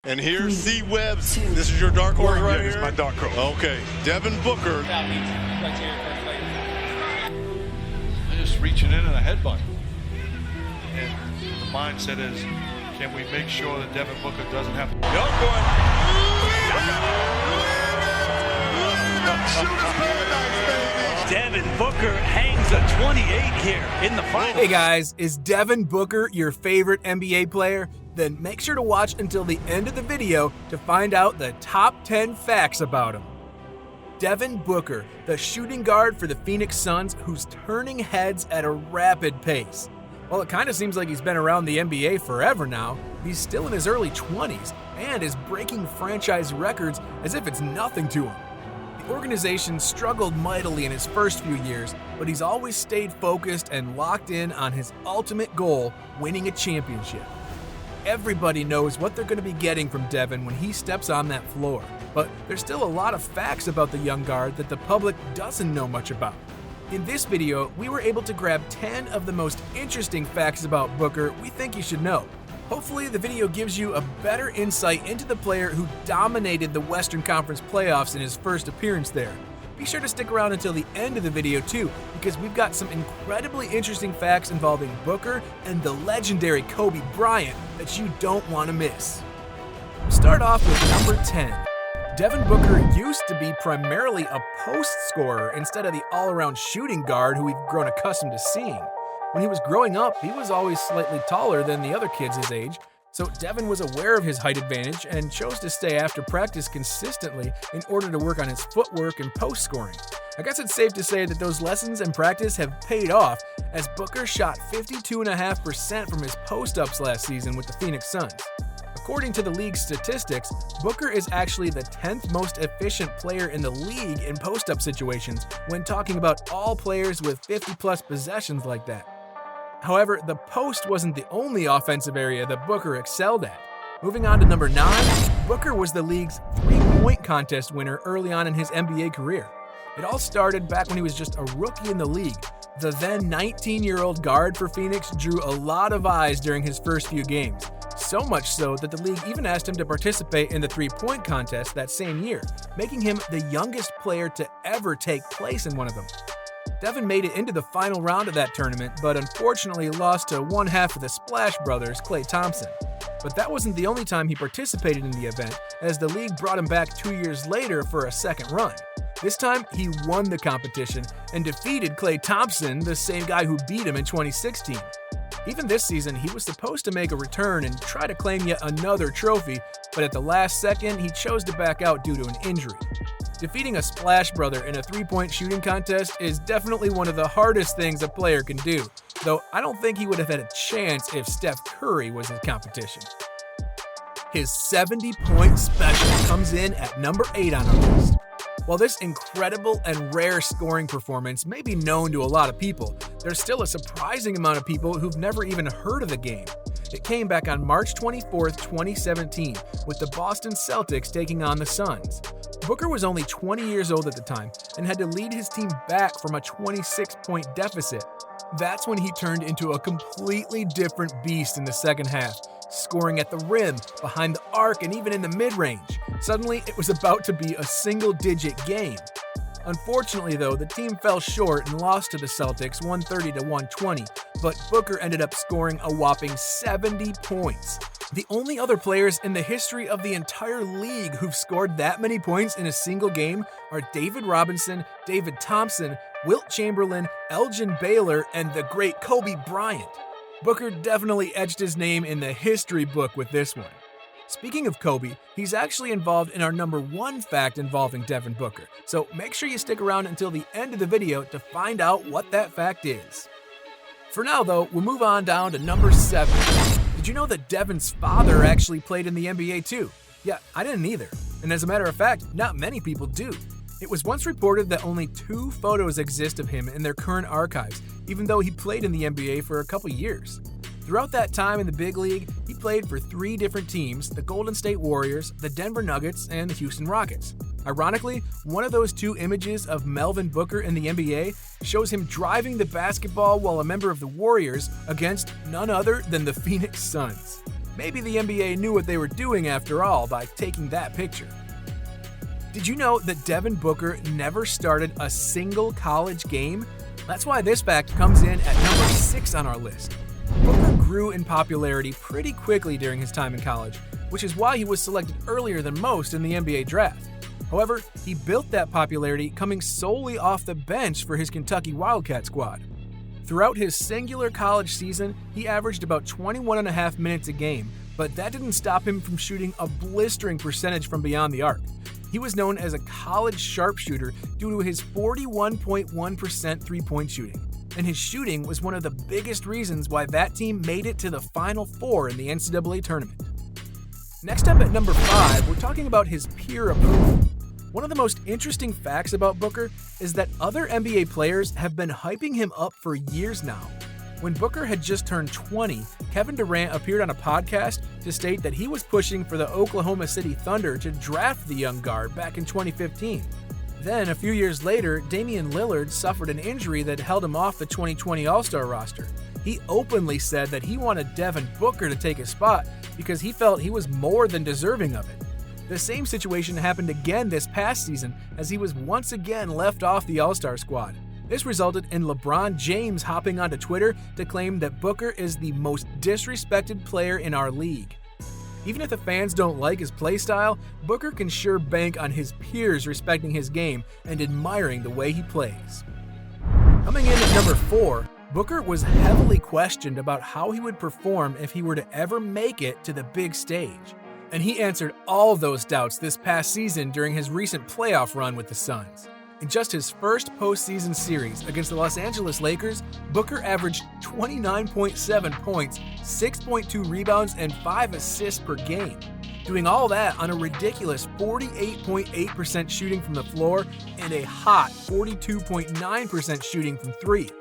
And here's C. Webb's. This is your dark horse right here? This is my dark horse. Okay. Devin Booker. They're just reaching in and a headbutt. And the mindset is, can we make sure that Devin Booker doesn't have to... Young boy. Devin Booker hangs a 28 here in the final. Hey guys, is Devin Booker your favorite NBA player? Then make sure to watch until the end of the video to find out the top 10 facts about him. Devin Booker, the shooting guard for the Phoenix Suns who's turning heads at a rapid pace. While it kind of seems like he's been around the NBA forever now, he's still in his early 20s and is breaking franchise records as if it's nothing to him. The organization struggled mightily in his first few years, but he's always stayed focused and locked in on his ultimate goal, winning a championship. Everybody knows what they're going to be getting from Devin when he steps on that floor, but there's still a lot of facts about the young guard that the public doesn't know much about. In this video, we were able to grab 10 of the most interesting facts about Booker we think you should know. Hopefully, the video gives you a better insight into the player who dominated the Western Conference playoffs in his first appearance there. Be sure to stick around until the end of the video too, because we've got some incredibly interesting facts involving Booker and the legendary Kobe Bryant that you don't want to miss. Start off with number 10. Devin Booker used to be primarily a post scorer instead of the all-around shooting guard who we've grown accustomed to seeing. When he was growing up, he was always slightly taller than the other kids his age, so Devin was aware of his height advantage and chose to stay after practice consistently in order to work on his footwork and post scoring. I guess it's safe to say that those lessons and practice have paid off, as Booker shot 52.5% from his post-ups last season with the Phoenix Suns. According to the league's statistics, Booker is actually the 10th most efficient player in the league in post-up situations when talking about all players with 50-plus possessions like that. However, the post wasn't the only offensive area that Booker excelled at. Moving on to number 9, Booker was the league's three-point contest winner early on in his NBA career. It all started back when he was just a rookie in the league. The then 19-year-old guard for Phoenix drew a lot of eyes during his first few games, so much so that the league even asked him to participate in the three-point contest that same year, making him the youngest player to ever take place in one of them. Devin made it into the final round of that tournament, but unfortunately lost to one half of the Splash Brothers, Klay Thompson. But that wasn't the only time he participated in the event, as the league brought him back 2 years later for a second run. This time, he won the competition and defeated Klay Thompson, the same guy who beat him in 2016. Even this season, he was supposed to make a return and try to claim yet another trophy, but at the last second, he chose to back out due to an injury. Defeating a Splash Brother in a three-point shooting contest is definitely one of the hardest things a player can do, though I don't think he would have had a chance if Steph Curry was his competition. His 70-point special comes in at number 8 on our list. While this incredible and rare scoring performance may be known to a lot of people, there's still a surprising amount of people who've never even heard of the game. It came back on March 24, 2017, with the Boston Celtics taking on the Suns. Booker was only 20 years old at the time and had to lead his team back from a 26-point deficit. That's when he turned into a completely different beast in the second half, scoring at the rim, behind the arc, and even in the mid-range. Suddenly, it was about to be a single-digit game. Unfortunately, though, the team fell short and lost to the Celtics 130-120, but Booker ended up scoring a whopping 70 points. The only other players in the history of the entire league who've scored that many points in a single game are David Robinson, David Thompson, Wilt Chamberlain, Elgin Baylor, and the great Kobe Bryant. Booker definitely etched his name in the history book with this one. Speaking of Kobe, he's actually involved in our number 1 fact involving Devin Booker, so make sure you stick around until the end of the video to find out what that fact is. For now though, we'll move on down to number 7. Did you know that Devin's father actually played in the NBA too? Yeah, I didn't either, and as a matter of fact, not many people do. It was once reported that only 2 photos exist of him in their current archives, even though he played in the NBA for a couple years. Throughout that time in the big league, he played for 3 different teams, the Golden State Warriors, the Denver Nuggets, and the Houston Rockets. Ironically, one of those 2 images of Melvin Booker in the NBA shows him driving the basketball while a member of the Warriors against none other than the Phoenix Suns. Maybe the NBA knew what they were doing after all by taking that picture. Did you know that Devin Booker never started a single college game? That's why this fact comes in at number 6 on our list. Booker grew in popularity pretty quickly during his time in college, which is why he was selected earlier than most in the NBA draft. However, he built that popularity coming solely off the bench for his Kentucky Wildcat squad. Throughout his singular college season, he averaged about 21.5 minutes a game, but that didn't stop him from shooting a blistering percentage from beyond the arc. He was known as a college sharpshooter due to his 41.1% three-point shooting, and his shooting was one of the biggest reasons why that team made it to the Final Four in the NCAA tournament. Next up at number 5, we're talking about his peer approval. One of the most interesting facts about Booker is that other NBA players have been hyping him up for years now. When Booker had just turned 20, Kevin Durant appeared on a podcast to state that he was pushing for the Oklahoma City Thunder to draft the young guard back in 2015. Then, a few years later, Damian Lillard suffered an injury that held him off the 2020 All-Star roster. He openly said that he wanted Devin Booker to take his spot because he felt he was more than deserving of it. The same situation happened again this past season as he was once again left off the All-Star squad. This resulted in LeBron James hopping onto Twitter to claim that Booker is the most disrespected player in our league. Even if the fans don't like his play style, Booker can sure bank on his peers respecting his game and admiring the way he plays. Coming in at number 4, Booker was heavily questioned about how he would perform if he were to ever make it to the big stage. And he answered all those doubts this past season during his recent playoff run with the Suns. In just his first postseason series against the Los Angeles Lakers, Booker averaged 29.7 points, 6.2 rebounds, and 5 assists per game, doing all that on a ridiculous 48.8% shooting from the floor and a hot 42.9% shooting from 3.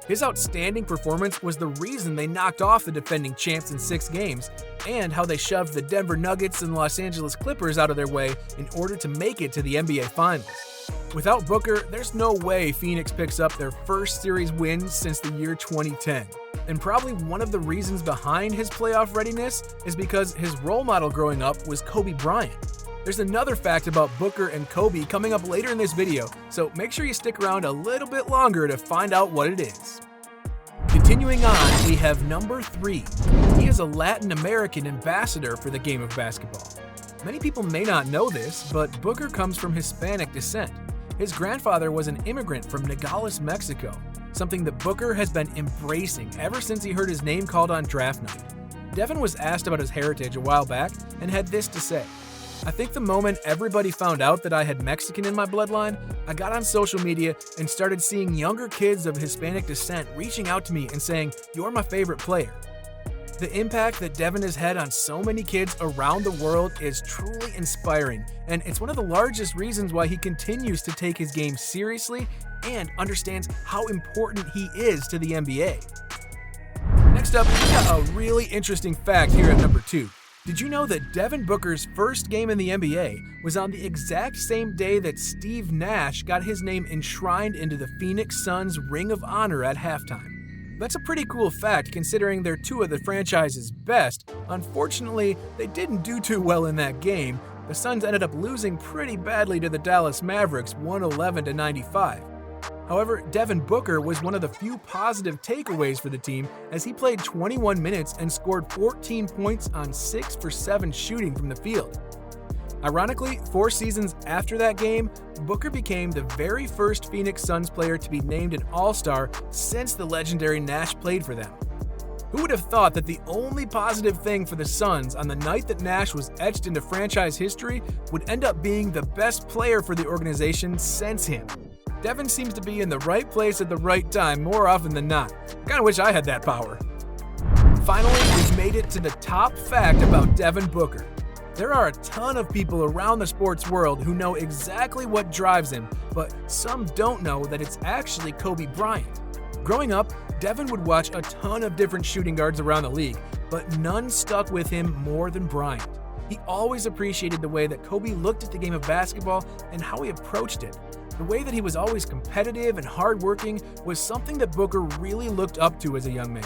His outstanding performance was the reason they knocked off the defending champs in 6 games, and how they shoved the Denver Nuggets and Los Angeles Clippers out of their way in order to make it to the NBA Finals. Without Booker, there's no way Phoenix picks up their first series win since the year 2010. And probably one of the reasons behind his playoff readiness is because his role model growing up was Kobe Bryant. There's another fact about Booker and Kobe coming up later in this video, so make sure you stick around a little bit longer to find out what it is. Continuing on, we have number 3. He is a Latin American ambassador for the game of basketball. Many people may not know this, but Booker comes from Hispanic descent. His grandfather was an immigrant from Nogales, Mexico, something that Booker has been embracing ever since he heard his name called on draft night. Devin was asked about his heritage a while back and had this to say: "I think the moment everybody found out that I had Mexican in my bloodline, I got on social media and started seeing younger kids of Hispanic descent reaching out to me and saying, 'You're my favorite player.'" The impact that Devin has had on so many kids around the world is truly inspiring, and it's one of the largest reasons why he continues to take his game seriously and understands how important he is to the NBA. Next up, we got a really interesting fact here at number 2. Did you know that Devin Booker's first game in the NBA was on the exact same day that Steve Nash got his name enshrined into the Phoenix Suns Ring of Honor at halftime? That's a pretty cool fact considering they're 2 of the franchise's best. Unfortunately, they didn't do too well in that game. The Suns ended up losing pretty badly to the Dallas Mavericks, 111-95. However, Devin Booker was one of the few positive takeaways for the team as he played 21 minutes and scored 14 points on 6 for 7 shooting from the field. Ironically, 4 seasons after that game, Booker became the very first Phoenix Suns player to be named an All-Star since the legendary Nash played for them. Who would have thought that the only positive thing for the Suns on the night that Nash was etched into franchise history would end up being the best player for the organization since him? Devin seems to be in the right place at the right time more often than not. I kinda wish I had that power. Finally, we've made it to the top fact about Devin Booker. There are a ton of people around the sports world who know exactly what drives him, but some don't know that it's actually Kobe Bryant. Growing up, Devin would watch a ton of different shooting guards around the league, but none stuck with him more than Bryant. He always appreciated the way that Kobe looked at the game of basketball and how he approached it. The way that he was always competitive and hardworking was something that Booker really looked up to as a young man.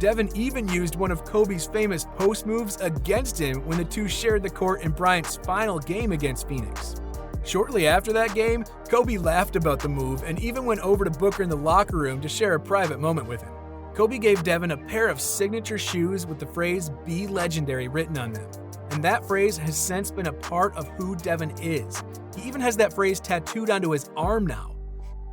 Devin even used one of Kobe's famous post moves against him when the two shared the court in Bryant's final game against Phoenix. Shortly after that game, Kobe laughed about the move and even went over to Booker in the locker room to share a private moment with him. Kobe gave Devin a pair of signature shoes with the phrase "Be Legendary" written on them, and that phrase has since been a part of who Devin is. He even has that phrase tattooed onto his arm now.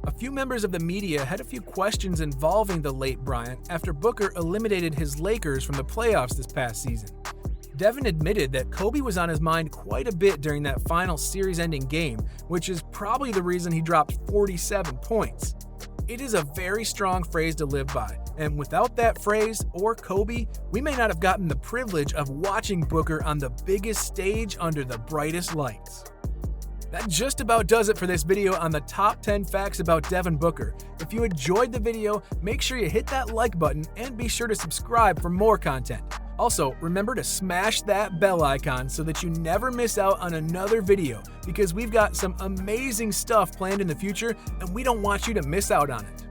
A few members of the media had a few questions involving the late Bryant after Booker eliminated his Lakers from the playoffs this past season. Devin admitted that Kobe was on his mind quite a bit during that final series-ending game, which is probably the reason he dropped 47 points. It is a very strong phrase to live by, and without that phrase or Kobe, we may not have gotten the privilege of watching Booker on the biggest stage under the brightest lights. That just about does it for this video on the top 10 facts about Devin Booker. If you enjoyed the video, make sure you hit that like button and be sure to subscribe for more content. Also, remember to smash that bell icon so that you never miss out on another video, because we've got some amazing stuff planned in the future and we don't want you to miss out on it.